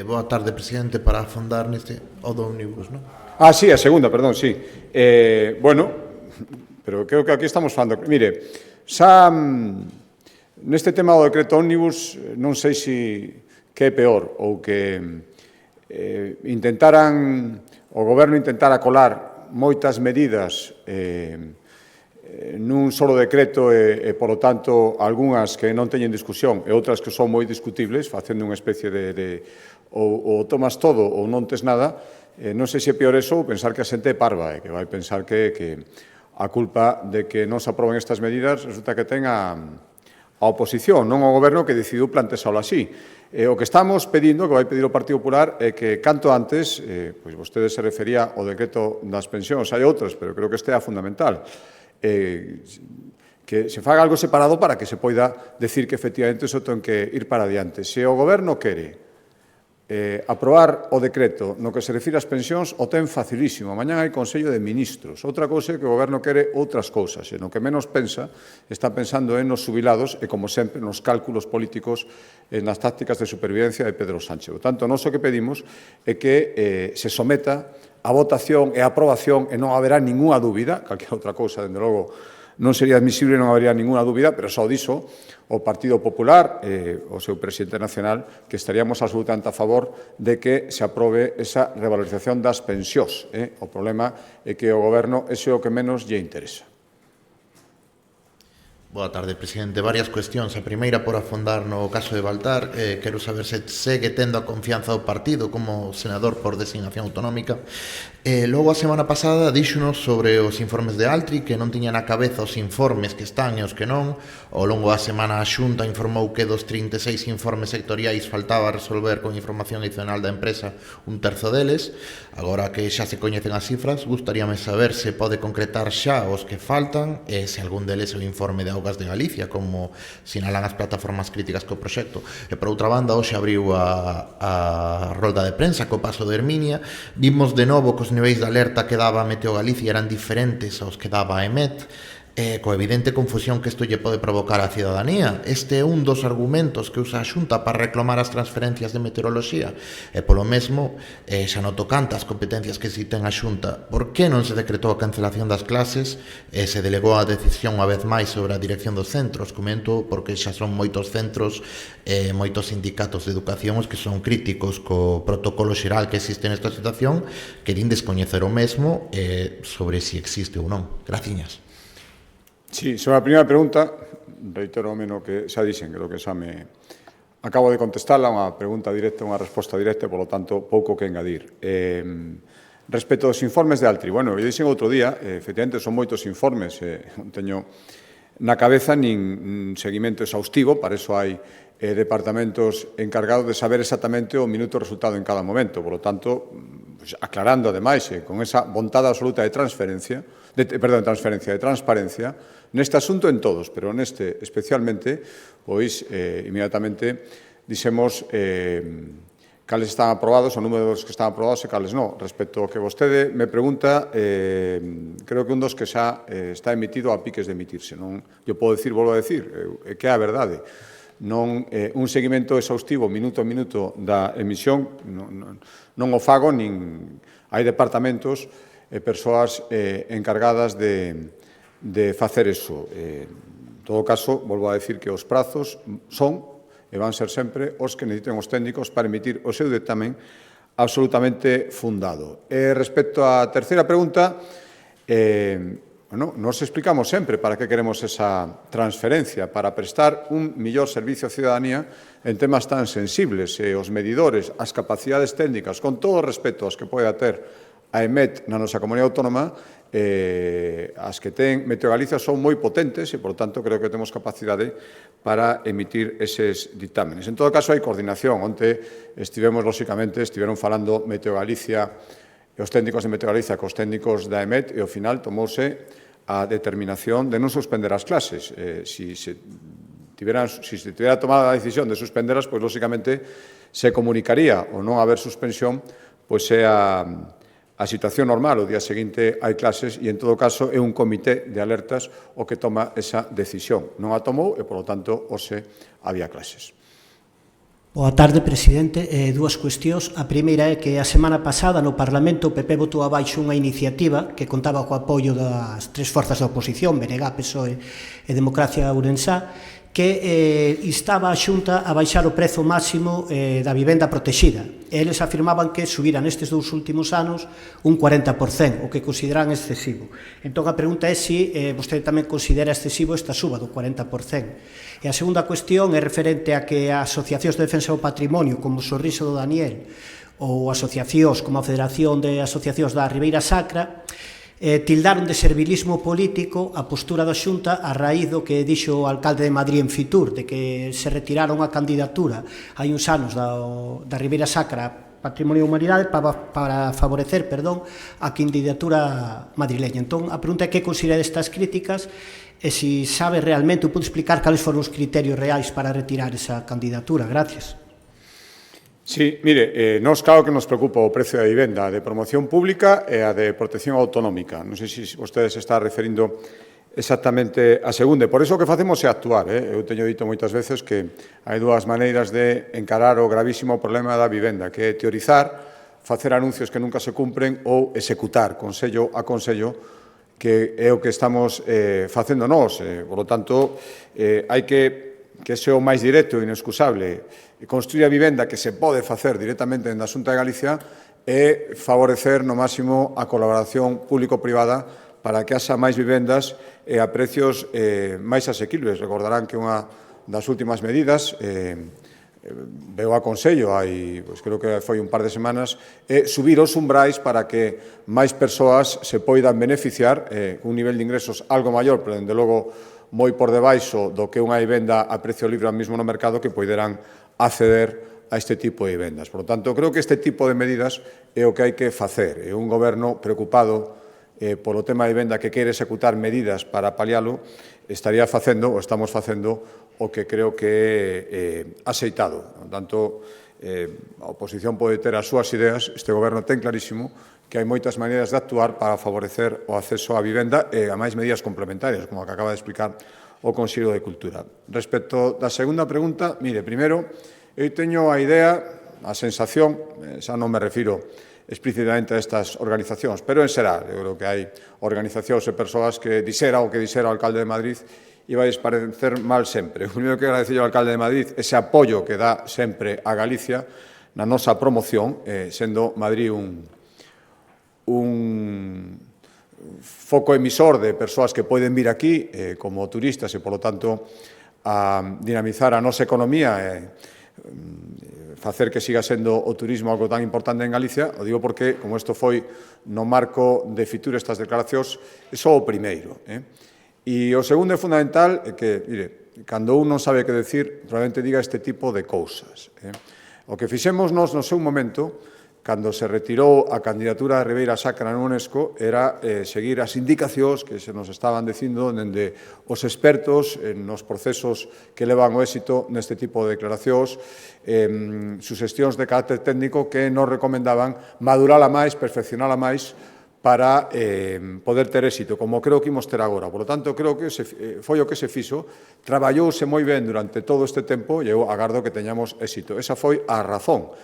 Speaker 8: Boa tarde, presidente, para afondar neste o do ómnibus, non?
Speaker 1: Sí, a segunda, perdón, sí. Bueno, pero creo que aquí estamos falando. Mire, xa neste tema do decreto ómnibus non sei se que é peor ou que o goberno intentara colar moitas medidas nun solo decreto e, polo tanto, algunhas que non teñen discusión e outras que son moi discutibles, facendo unha especie de ou tomas todo ou non tes nada. Non sei se é peor eso ou pensar que a xente é parva e que vai pensar que a culpa de que non se aproben estas medidas resulta que ten a a oposición, non o Goberno que decidiu plantexalo así. O que estamos pedindo, que vai pedir o Partido Popular, é que canto antes, pois vostede se refería ao decreto das pensións, hai outros, pero creo que este é fundamental, que se faga algo separado para que se poida decir que efectivamente iso ten que ir para adiante. Se o Goberno quere aprobar o decreto no que se refire ás pensións, o ten facilísimo. Mañá hai Consello de Ministros. Outra cousa é que o Goberno quere outras cousas, e no que menos pensa, está pensando en nos xubilados e, como sempre, nos cálculos políticos e nas tácticas de supervivencia de Pedro Sánchez. Por tanto, nós o que pedimos é que se someta a votación e a aprobación, e non haberá ninguna dúbida, calquera outra cousa, dende logo, non sería admisible, non habería ninguna dúbida, pero só diso o Partido Popular, o seu presidente nacional, que estaríamos absolutamente a favor de que se aprobe esa revalorización das pensións. O problema é que o Goberno ese é o que menos lle interesa.
Speaker 8: Boa tarde, presidente. Varias cuestións. A primeira, por afondar no caso de Baltar, quero saber se segue tendo a confianza do partido como senador por designación autonómica. Logo, a semana pasada, díxonos sobre os informes de Altri, que non tiñan na cabeza os informes que están e os que non. Ao longo da semana, a Xunta informou que dos 36 informes sectoriais faltaba resolver con información adicional da empresa un terzo deles. Agora que xa se coñecen as cifras, gustaríame saber se pode concretar xa os que faltan e se algún deles é o informe de Augas de Galicia, como sinalan as plataformas críticas co proxecto. E, por outra banda, hoxe abriu a rolda de prensa co paso de Herminia. Vimos de novo que os niveis de alerta que daba a Meteo Galicia eran diferentes aos que daba a EMET, coa evidente confusión que isto lle pode provocar á cidadanía. Este é un dos argumentos que usa a Xunta para reclamar as transferencias de meteoroloxía. E polo mesmo, xa noto cantas competencias que si ten a Xunta. Por que non se decretou a cancelación das clases e se delegou a decisión unha vez máis sobre a dirección dos centros? Comento porque xa son moitos centros e moitos sindicatos de educación os que son críticos co protocolo xeral que existe nesta situación, querín descoñecer o mesmo sobre si existe ou non. Graciñas.
Speaker 1: Sí, sobre a primeira pregunta, reitero o menos que xa dixen, creo que xa me acabo de contestarla, unha pregunta directa, unha resposta directa, por lo tanto, pouco que engadir. Respecto aos informes de Altri, bueno, eu dixen outro día, efectivamente, son moitos informes, non teño na cabeza nin seguimento exhaustivo, para iso hai departamentos encargados de saber exactamente o minuto resultado en cada momento, por lo tanto, pues, aclarando, ademais, con esa vontade absoluta de transparencia, neste asunto en todos, pero neste especialmente, pois, inmediatamente, dixemos cales están aprobados, o número dos que están aprobados e cales non. Respecto ao que vostede me pregunta, creo que un dos que xa está emitido a piques de emitirse. Non, eu podo dicir, volvo a dicir, que é a verdade. Non un seguimento exhaustivo minuto a minuto da emisión, non o fago, nin hai departamentos e persoas encargadas de facer eso. En todo caso, volvo a decir que os prazos son e van ser sempre os que necesiten os técnicos para emitir o seu dictamen absolutamente fundado. Respecto á terceira pregunta, nos explicamos sempre para que queremos esa transferencia, para prestar un mellor servicio á cidadanía en temas tan sensibles, e os medidores, as capacidades técnicas, con todo o respeto aos que poida ter a EMET na nosa comunidade autónoma, as que ten Meteo Galicia son moi potentes e, por tanto, creo que temos capacidade para emitir eses dictámenes. En todo caso, hai coordinación. Onte estiveron falando Meteo Galicia e os técnicos de Meteo Galicia cos técnicos da EMET e, ao final, tomouse a determinación de non suspender as clases. Se tivera tomado a decisión de suspenderas, pois, lóxicamente, se comunicaría o non haber suspensión, pois é a situación normal, o día seguinte hai clases e, en todo caso, é un comité de alertas o que toma esa decisión. Non a tomou e, polo tanto, hoxe había clases.
Speaker 9: Boa tarde, presidente. Dúas cuestións. A primeira é que a semana pasada no Parlamento o PP votou abaixo unha iniciativa que contaba co apoio das tres forzas da oposición, BNG, PSOE e Democracia Ourensá, que instaba a Xunta a baixar o prezo máximo da vivenda protexida. Eles afirmaban que subira nestes 2 últimos anos un 40%, o que consideran excesivo. Entón, a pregunta é se vostede tamén considera excesivo esta suba do 40%. E a segunda cuestión é referente a que as asociacións de defensa do patrimonio, como o Sorriso do Daniel, ou asociacións como a Federación de Asociacións da Ribeira Sacra, tildaron de servilismo político a postura da Xunta a raíz do que dixo o alcalde de Madrid en Fitur, de que se retiraron a candidatura hai uns anos da Ribeira Sacra Patrimonio e Humanidade para favorecer a candidatura madrileña. Entón, a pregunta é que considera destas críticas e se sabe realmente, ou pode explicar cales foron os criterios reais para retirar esa candidatura. Gracias.
Speaker 1: Sí, mire, nos claro que nos preocupa o precio da vivenda de promoción pública e a de protección autonómica. Non sei se vostede se está referindo exactamente a segunda. Por iso o que facemos é actuar. Eu teño dito moitas veces que hai dúas maneiras de encarar o gravísimo problema da vivenda, que é teorizar, facer anuncios que nunca se cumpren ou executar, consello a consello, que é o que estamos facendo nós. Por lo tanto, hai que ser o máis directo e inexcusable construir a vivenda que se pode facer directamente na Xunta de Galicia e favorecer no máximo a colaboración público-privada para que haxa máis vivendas e a precios máis asequibles. Recordarán que unha das últimas medidas veo a Consello, creo que foi un par de semanas, subir os umbrais para que máis persoas se poidan beneficiar cun nivel de ingresos algo maior, pero, dende logo, moi por debaixo do que unha vivenda a precio libre mesmo no mercado, que poideran acceder a este tipo de vivendas. Por lo tanto, creo que este tipo de medidas é o que hai que facer. É un goberno preocupado polo tema de vivenda que quere executar medidas para palialo, estaría facendo, ou estamos facendo, o que creo que é aceitado. Por tanto, a oposición pode ter as súas ideas, este goberno ten clarísimo que hai moitas maneiras de actuar para favorecer o acceso á vivenda e a máis medidas complementarias, como a que acaba de explicar o Consello de Cultura. Respecto da segunda pregunta, mire, primeiro, eu teño a idea, a sensación, xa non me refiro explícitamente a estas organizacións, pero en xeral, eu creo que hai organizacións e persoas que dixera o que dixera o alcalde de Madrid e vai parecer mal sempre. O primeiro que agradecer ao alcalde de Madrid ese apoio que dá sempre a Galicia na nosa promoción, sendo Madrid un foco emisor de persoas que poden vir aquí como turistas e, polo tanto, a dinamizar a nosa economía e facer que siga sendo o turismo algo tan importante en Galicia. O digo porque, como isto foi no marco de Fitur estas declaracións, é só o primeiro. E o segundo é fundamental é que, mire, cando un non sabe que decir, probablemente diga este tipo de cousas. O que fixemos nos no seu momento, cando se retirou a candidatura de Ribeira Sacra na UNESCO, era seguir as indicacións que se nos estaban dicindo dende os expertos nos procesos que levan o éxito neste tipo de declaracións, suxestións de carácter técnico que nos recomendaban madurala máis, perfeccionala máis, para poder ter éxito, como creo que imos ter agora. Por lo tanto, creo que foi o que se fixo, traballouse moi ben durante todo este tempo e eu agardo que teñamos éxito. Esa foi a razón,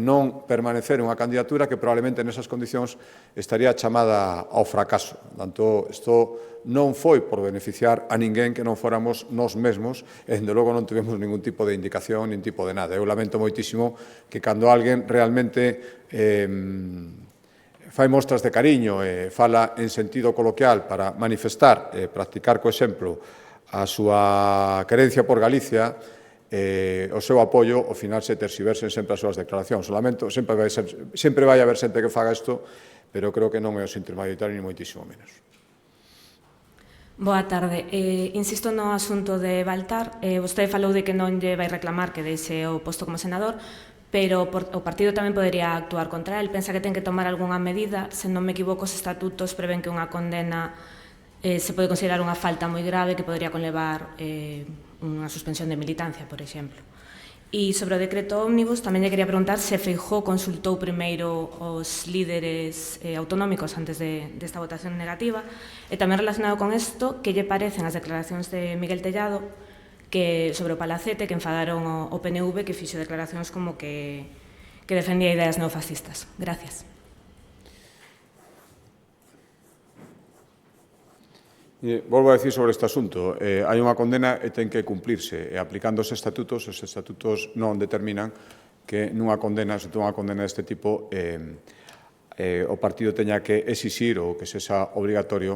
Speaker 1: non permanecer unha candidatura que probablemente nesas condicións estaría chamada ao fracaso. Por tanto, isto non foi por beneficiar a ninguén que non fóramos nós mesmos e, dende logo, non tivemos ningún tipo de indicación, nin tipo de nada. Eu lamento moitísimo que cando alguén realmente fai mostras de cariño e fala en sentido coloquial para manifestar e practicar co exemplo a súa querencia por Galicia, o seu apoio, ao final se terxiversen sempre as súas declaracións. O lamento, sempre vai haber xente que faga isto, pero creo que non é o sentir mayoritario ni moitísimo menos.
Speaker 10: Boa tarde. Insisto no asunto de Baltar. Vostede falou de que non lle vai reclamar que deixe o posto como senador, pero o partido tamén podería actuar contra el. Pensa que ten que tomar algunha medida. Se non me equivoco, os estatutos prevén que unha condena se pode considerar unha falta moi grave que podría conlevar unha suspensión de militancia, por exemplo. E sobre o decreto ómnibus, tamén lle quería preguntar se Feijóo consultou primeiro os líderes autonómicos antes desta votación negativa, e tamén relacionado con isto, que lle parecen as declaracións de Miguel Tellado que sobre o Palacete, que enfadaron o PNV, que fixo declaracións como que defendía ideas neofascistas. Gracias.
Speaker 1: Volvo a decir sobre este asunto. Hai unha condena e ten que cumplirse. E aplicando os estatutos non determinan que nunha condena, se unha condena deste tipo, o partido teña que exixir ou que sexa obrigatorio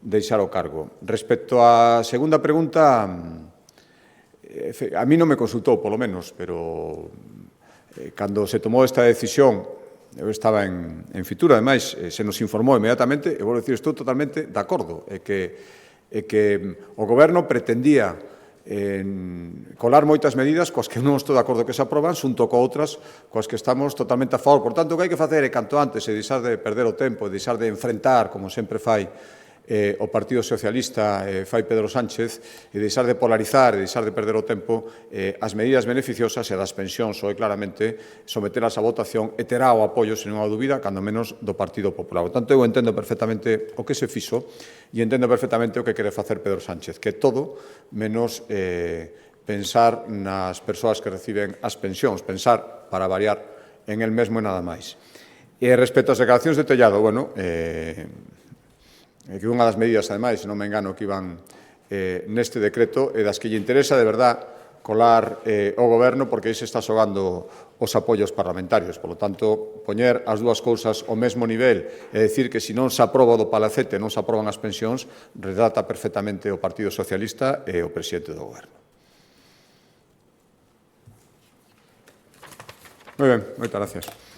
Speaker 1: deixar o cargo. Respecto á segunda pregunta, a mí non me consultou, polo menos, pero cando se tomou esta decisión, eu estaba en Fitur, ademais, se nos informou inmediatamente, e vou dicir, estou totalmente de acordo, é que o Goberno pretendía colar moitas medidas coas que non estou de acordo que se aproban, xunto co outras coas que estamos totalmente a favor. Por tanto, o que hai que facer é canto antes e deixar de perder o tempo, e deixar de enfrentar, como sempre fai o Partido Socialista, fai Pedro Sánchez, e deixar de polarizar e deixar de perder o tempo as medidas beneficiosas e das pensións, ou claramente sometelas a votación e terá o apoio, sen unha dúbida, cando menos do Partido Popular. Por tanto, eu entendo perfectamente o que se fixo e entendo perfectamente o que quere facer Pedro Sánchez, que todo menos pensar nas persoas que reciben as pensións, pensar, para variar, en el mesmo e nada máis. E respecto ás declaracións de Tellado, bueno, que unha das medidas, ademais, se non me engano, que iban neste decreto, e das que lle interesa de verdad colar o Goberno, porque aí se está xogando os apoios parlamentarios. Por lo tanto, poñer as dúas cousas ao mesmo nivel e decir que se non se aproba do palacete non se aproban as pensións, retrata perfectamente o Partido Socialista e o presidente do Goberno. Moi ben, moitas gracias.